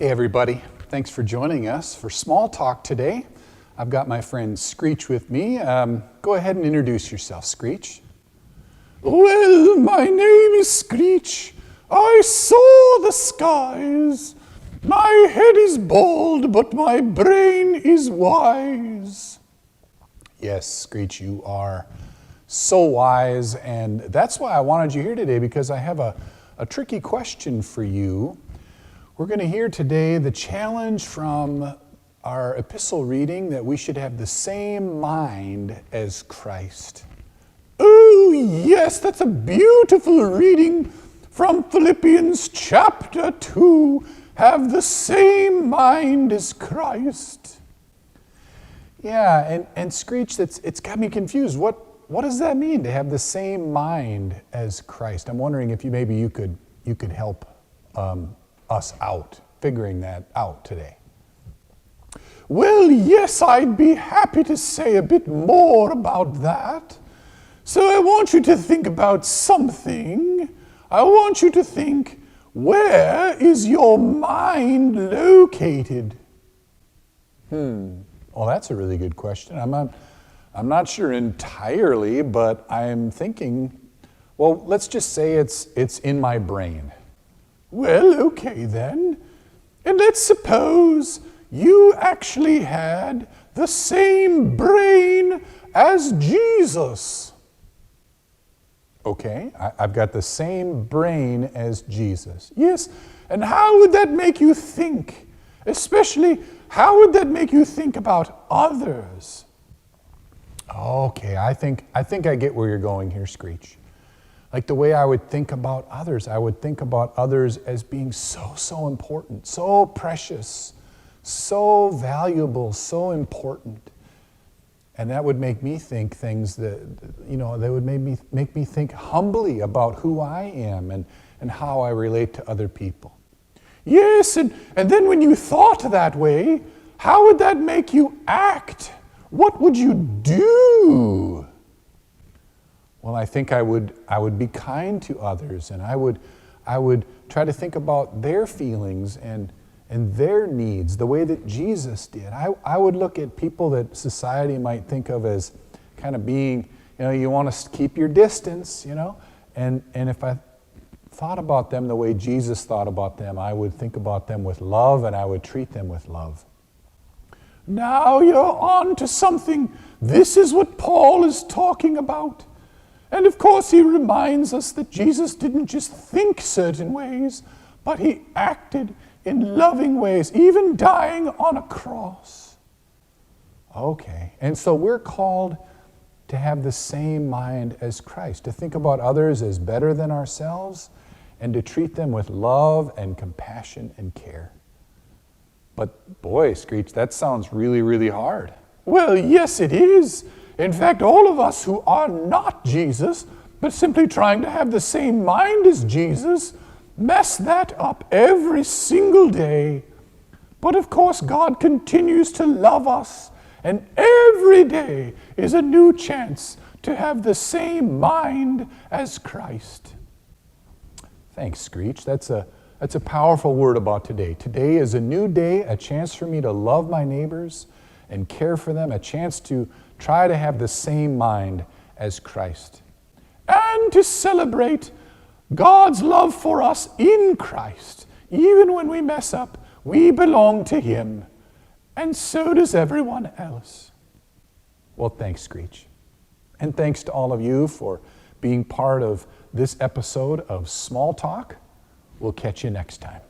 Hey everybody, thanks for joining us for Small Talk today. I've got my friend Screech with me. Go ahead and introduce yourself, Screech. Well, my name is Screech. I saw the skies. My head is bald, but my brain is wise. Yes, Screech, you are so wise, and that's why I wanted you here today, because I have a tricky question for you. We're going to hear today the challenge from our epistle reading that we should have the same mind as Christ. Oh, yes, that's a beautiful reading from Philippians chapter 2. Have the same mind as Christ. Yeah, and Screech, it's got me confused. What does that mean, to have the same mind as Christ? I'm wondering if you could help us out, figuring that out today. Well, yes, I'd be happy to say a bit more about that. So I want you to think about something. I want you to think, where is your mind located? Well, that's a really good question. I'm not sure entirely, but I'm thinking, well, let's just say it's in my brain. Well, okay then. And let's suppose you actually had the same brain as Jesus. Okay, I've got the same brain as Jesus. Yes, and how would that make you think? Especially, how would that make you think about others? Okay, I think I get where you're going here, Screech. Like the way I would think about others as being so important, so precious, so valuable, so important. And that would make me think things that would make me think humbly about who I am and how I relate to other people. Yes, and then when you thought that way, how would that make you act? What would you do? Well, I think I would be kind to others, and I would try to think about their feelings and their needs the way that Jesus did. I would look at people that society might think of as kind of being, you want to keep your distance, and if I thought about them the way Jesus thought about them, I would think about them with love, and I would treat them with love. Now you're on to something. This is what Paul is talking about. And of course he reminds us that Jesus didn't just think certain ways, but he acted in loving ways, even dying on a cross. Okay, and so we're called to have the same mind as Christ, to think about others as better than ourselves, and to treat them with love and compassion and care. But boy, Screech, that sounds really, really hard. Well, yes, it is. In fact, all of us who are not Jesus, but simply trying to have the same mind as Jesus, mess that up every single day. But of course, God continues to love us, and every day is a new chance to have the same mind as Christ. Thanks, Screech. That's a powerful word about today. Today is a new day, a chance for me to love my neighbors and care for them, a chance to try to have the same mind as Christ. And to celebrate God's love for us in Christ. Even when we mess up, we belong to Him. And so does everyone else. Well, thanks, Screech. And thanks to all of you for being part of this episode of Small Talk. We'll catch you next time.